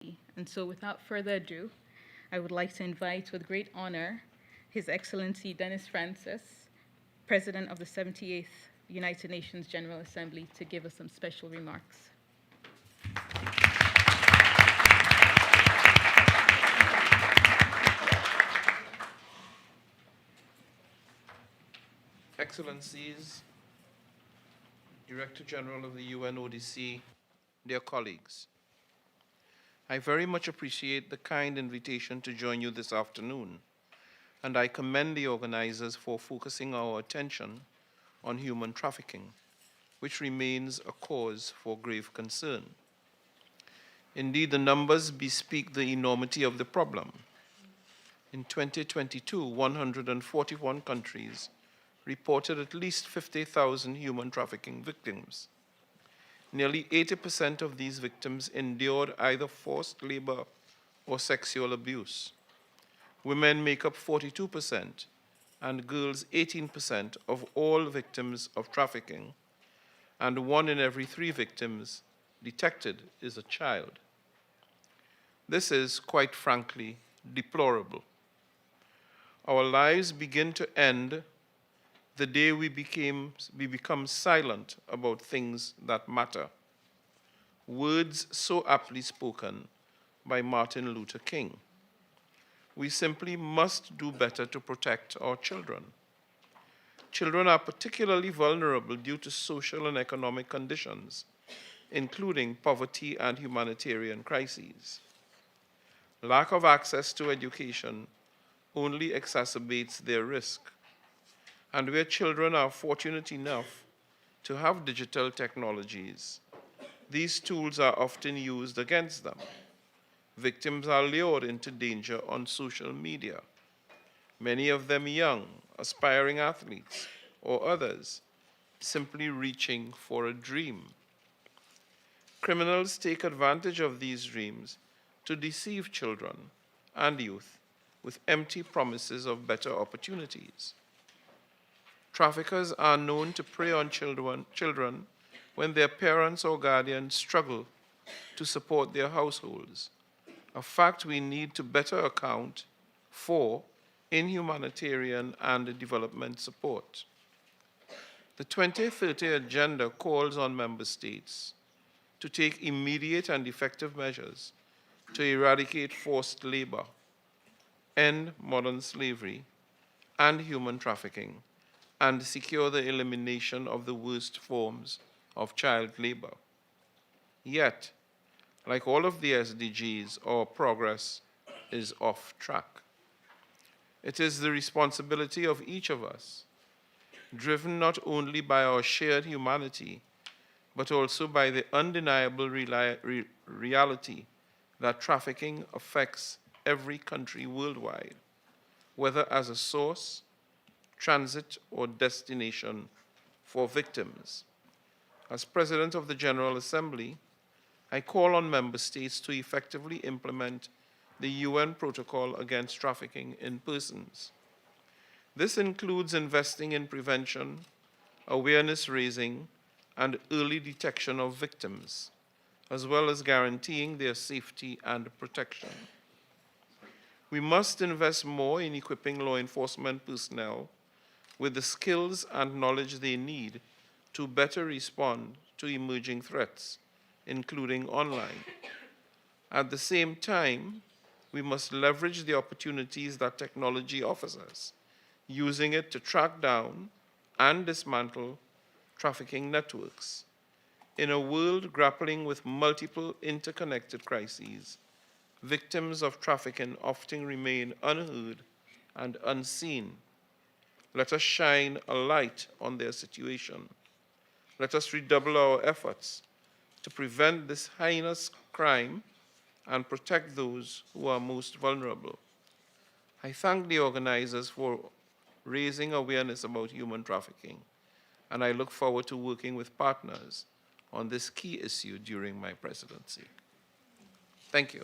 And so without further ado, I would like to invite with great honor His Excellency Dennis Francis, President of the 78th United Nations General Assembly, to give us some special remarks. Excellencies, Director General of the UNODC, dear colleagues, I very much appreciate the kind invitation to join you this afternoon, and I commend the organizers for focusing our attention on human trafficking, which remains a cause for grave concern. Indeed, the numbers bespeak the enormity of the problem. In 2022, 141 countries reported at least 50,000 human trafficking victims. Nearly 80% of these victims endured either forced labor or sexual abuse. Women make up 42% and girls 18% of all victims of trafficking, and 1 in every 3 victims detected is a child. This is, quite frankly, deplorable. Our lives begin to end the day we become silent about things that matter. Words so aptly spoken by Martin Luther King. We simply must do better to protect our children. Children are particularly vulnerable due to social and economic conditions, including poverty and humanitarian crises. Lack of access to education only exacerbates their risk. And where children are fortunate enough to have digital technologies, these tools are often used against them. Victims are lured into danger on social media, many of them young, aspiring athletes, or others simply reaching for a dream. Criminals take advantage of these dreams to deceive children and youth with empty promises of better opportunities. Traffickers are known to prey on children when their parents or guardians struggle to support their households, a fact we need to better account for in humanitarian and development support. The 2030 Agenda calls on member states to take immediate and effective measures to eradicate forced labor, end modern slavery and human trafficking, and secure the elimination of the worst forms of child labor. Yet, like all of the SDGs, our progress is off track. It is the responsibility of each of us, driven not only by our shared humanity, but also by the undeniable reality that trafficking affects every country worldwide, whether as a source, transit, or destination for victims. As President of the General Assembly, I call on member states to effectively implement the UN Protocol Against Trafficking in Persons. This includes investing in prevention, awareness raising, and early detection of victims, as well as guaranteeing their safety and protection. We must invest more in equipping law enforcement personnel with the skills and knowledge they need to better respond to emerging threats, including online. At the same time, we must leverage the opportunities that technology offers us, using it to track down and dismantle trafficking networks. In a world grappling with multiple interconnected crises, victims of trafficking often remain unheard and unseen. Let us shine a light on their situation. Let us redouble our efforts to prevent this heinous crime and protect those who are most vulnerable. I thank the organizers for raising awareness about human trafficking, and I look forward to working with partners on this key issue during my presidency. Thank you.